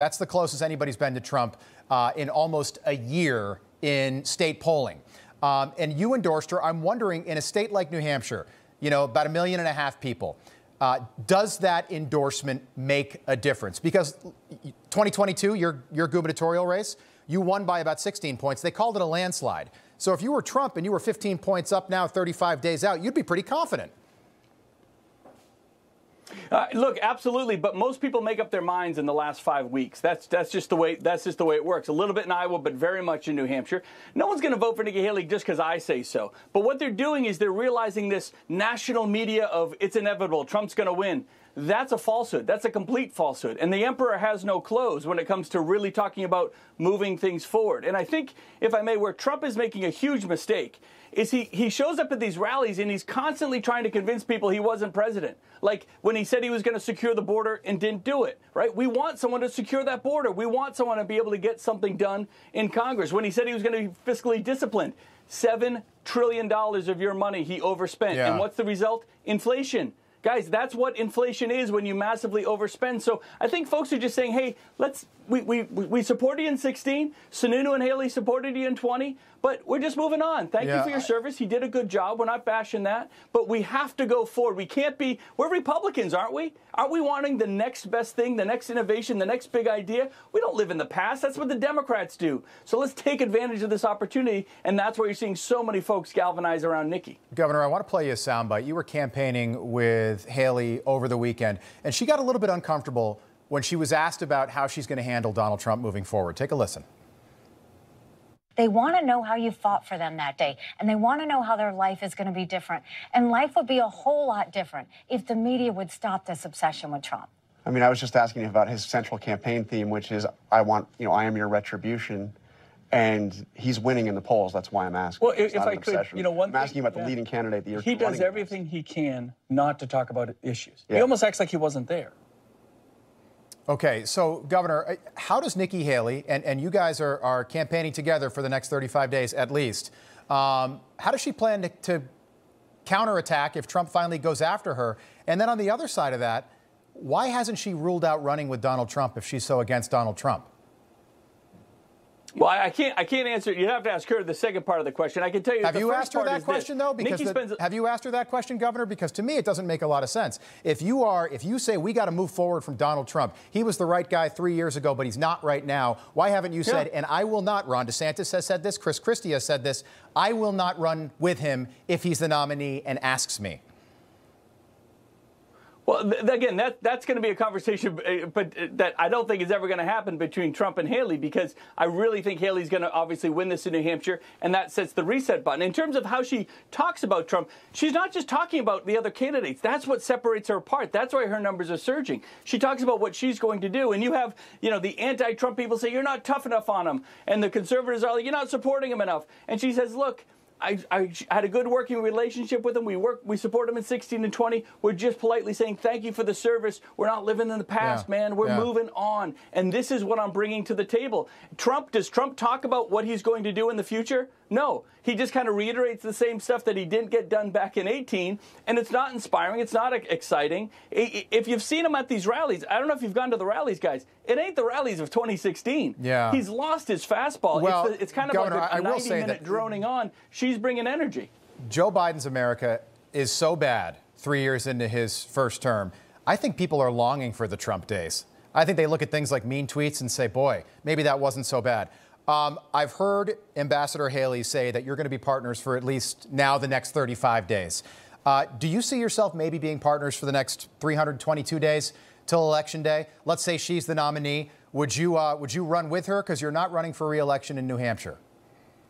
That's the closest anybody's been to Trump in almost a year in state polling. And you endorsed her. I'm wondering, in a state like New Hampshire, you know, about 1.5 million people, does that endorsement make a difference? Because 2022, your gubernatorial race, you won by about 16 points. They called it a landslide. So if you were Trump and you were 15 points up now, 35 days out, you'd be pretty confident. Look, absolutely, but most people make up their minds in the last 5 weeks. That's just the way it works. A little bit in Iowa, but very much in New Hampshire. No one's going to vote for Nikki Haley just because I say so. But what they're doing is they're realizing this national media of it's inevitable, Trump's going to win. That's a falsehood. That's a complete falsehood. And the emperor has no clothes when it comes to really talking about moving things forward. And I think, if I may, where Trump is making a huge mistake is he shows up at these rallies and he's constantly trying to convince people he wasn't president. Like when he said he was going to secure the border and didn't do it, right? We want someone to secure that border. We want someone to be able to get something done in Congress. When he said he was going to be fiscally disciplined, $7 trillion of your money he overspent. Yeah. And what's the result? Inflation. Guys, that's what inflation is when you massively overspend. So I think folks are just saying, hey, we supported you in 16. Sununu and Haley supported you in 20. But we're just moving on. Thank you for your service. He did a good job. We're not bashing that. But we have to go forward. We can't be – we're Republicans, aren't we? Aren't we wanting the next best thing, the next innovation, the next big idea? We don't live in the past. That's what the Democrats do. So let's take advantage of this opportunity, and that's why you're seeing so many folks galvanize around Nikki. Governor, I want to play you a soundbite. You were campaigning with Haley over the weekend, and she got a little bit uncomfortable when she was asked about how she's going to handle Donald Trump moving forward. Take a listen. They want to know how you fought for them that day, and they want to know how their life is going to be different. And life would be a whole lot different if the media would stop this obsession with Trump. I mean, I was just asking you about his central campaign theme, which is, I am your retribution. And he's winning in the polls. That's why I'm asking. Well, if I could, I'm asking about the leading candidate that you're He does everything he can not to talk about issues. He almost acts like he wasn't there. Okay, so, Governor, how does Nikki Haley, and you guys are campaigning together for the next 35 days at least, how does she plan to counterattack if Trump finally goes after her? And then on the other side of that, why hasn't she ruled out running with Donald Trump if she's so against Donald Trump? Well, I can't answer. You'd have to ask her the second part of the question. I can tell you. Have you asked her that question though? Because have you asked her that question, Governor? Because to me, it doesn't make a lot of sense. If you say we got to move forward from Donald Trump, he was the right guy 3 years ago, but he's not right now. Why haven't you said? And I will not run. DeSantis has said this. Chris Christie has said this. I will not run with him if he's the nominee and asks me. Well, again, that's going to be a conversation, but that I don't think is ever going to happen between Trump and Haley, because I really think Haley's going to obviously win this in New Hampshire, and that sets the reset button. In terms of how she talks about Trump, she's not just talking about the other candidates. That's what separates her apart. That's why her numbers are surging. She talks about what she's going to do, and you have, the anti-Trump people say, you're not tough enough on him, and the conservatives are like, you're not supporting him enough. And she says, look, I had a good working relationship with him. We support him in 16 and 20. We're just politely saying thank you for the service. We're not living in the past, man. We're moving on. And this is what I'm bringing to the table. Does Trump talk about what he's going to do in the future? No. He just kind of reiterates the same stuff that he didn't get done back in 18. And it's not inspiring. It's not exciting. If you've seen him at these rallies, I don't know if you've gone to the rallies, guys. It ain't the rallies of 2016. Yeah. He's lost his fastball. Well, it's kind of Governor, like a 90-minute droning on. She's bringing energy. Joe Biden's America is so bad 3 years into his first term. I think people are longing for the Trump days. I think they look at things like mean tweets and say, boy, maybe that wasn't so bad. I've heard Ambassador Haley say that you're going to be partners for at least now the next 35 days. Do you see yourself maybe being partners for the next 322 days till Election Day? Let's say she's the nominee. Would you run with her? Because you're not running for re-election in New Hampshire.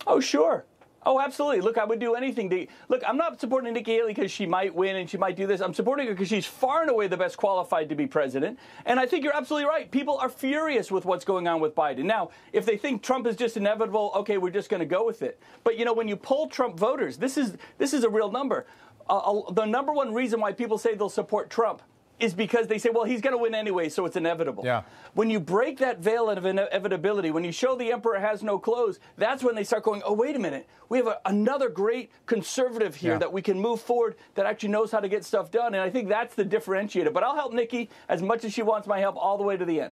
Oh, sure. Oh, absolutely. Look, I would do anything. Look, I'm not supporting Nikki Haley because she might win and she might do this. I'm supporting her because she's far and away the best qualified to be president. And I think you're absolutely right. People are furious with what's going on with Biden. Now, if they think Trump is just inevitable, okay, we're just going to go with it. But, when you poll Trump voters, this is a real number. The number one reason why people say they'll support Trump is because they say, well, he's going to win anyway, so it's inevitable. Yeah. When you break that veil of inevitability, when you show the emperor has no clothes, that's when they start going, oh, wait a minute. We have another great conservative here that we can move forward that actually knows how to get stuff done. And I think that's the differentiator. But I'll help Nikki as much as she wants my help all the way to the end.